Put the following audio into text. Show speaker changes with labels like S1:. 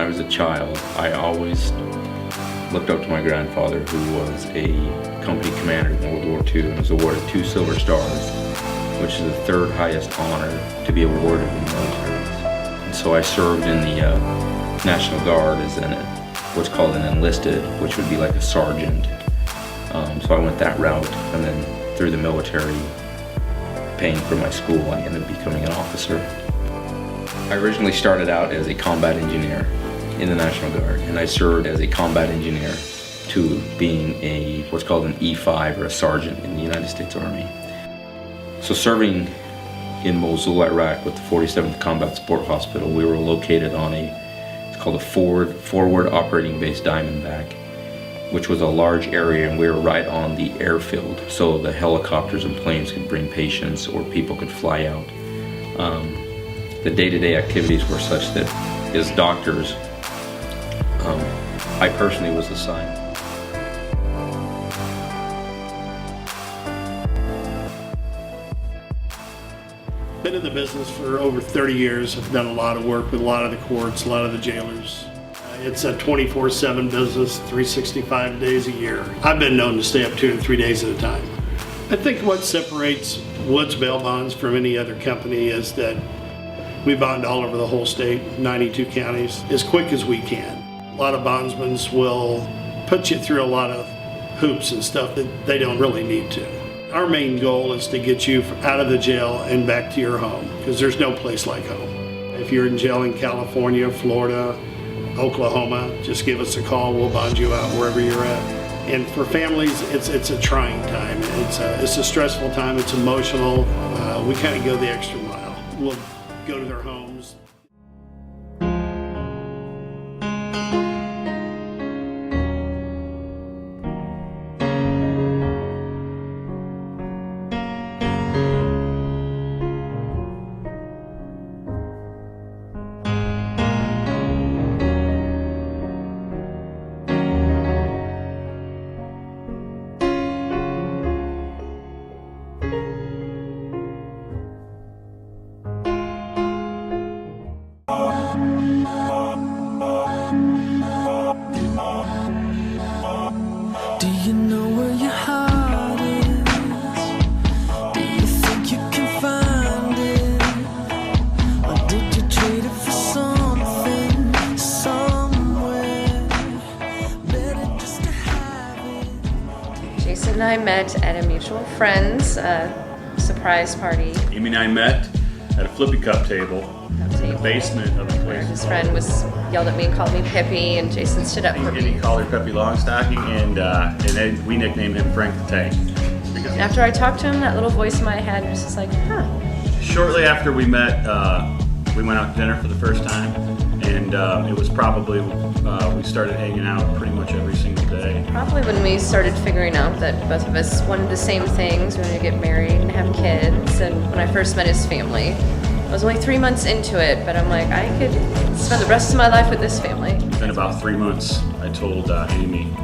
S1: I was a child, I always looked up to my grandfather, who was a company commander in World War II and was awarded 2 Silver Stars, which is the 3rd highest honor to be awarded in the military. And so I served in the National Guard as what's called an enlisted, which would be like a sergeant. So I went that route, and then through the military, paying for my school, I ended up becoming an officer. I originally started out as a combat engineer in the National Guard, and I served as a combat engineer to being what's called an E5 or a sergeant in the United States Army. So serving in Mosul, Iraq with the 47th Combat Support Hospital, we were located on it's called a forward operating base Diamondback, which was a large area, and we were right on the airfield, so the helicopters and planes could bring patients or people could fly out. The day-to-day activities were such that as doctors, I personally was assigned.
S2: Been in the business for over 30 years. I've done a lot of work with a lot of the courts, a lot of the jailers. It's a 24/7 business, 365 days a year. I've been known to stay up 2 to 3 days at a time. I think what separates Woods Bail Bonds from any other company is that we bond all over the whole state, 92 counties, as quick as we can. A lot of bondsmen will put you through a lot of hoops and stuff that they don't really need to. Our main goal is to get you out of the jail and back to your home, because there's no place like home. If you're in jail in California, Florida, Oklahoma, just give us a call. We'll bond you out wherever you're at. And for families, it's a trying time. It's a stressful time. It's emotional. We kind of go the extra mile. We'll go to their homes.
S3: Do you know where your heart is? Do you think you can find it? Or did you trade it for something, somewhere better just to have it?
S4: Jason and I met at a mutual friend's surprise party.
S5: Amy and I met at a flippy cup table in the basement of the place.
S4: His friend yelled at me and called me Pippi, and Jason stood up for
S5: And he
S4: me.
S5: called her Peppy Longstocking, and then we nicknamed him Frank the Tank.
S4: And after I talked to him, that little voice in my head was just like, huh.
S5: Shortly after we met, we went out to dinner for the first time, and it was probably, we started hanging out pretty much every single day.
S4: Probably when we started figuring out that both of us wanted the same things, we wanted to get married and have kids, and when I first met his family. I was only 3 months into it, but I'm like, I could spend the rest of my life with this family.
S5: Within about 3 months, I told Amy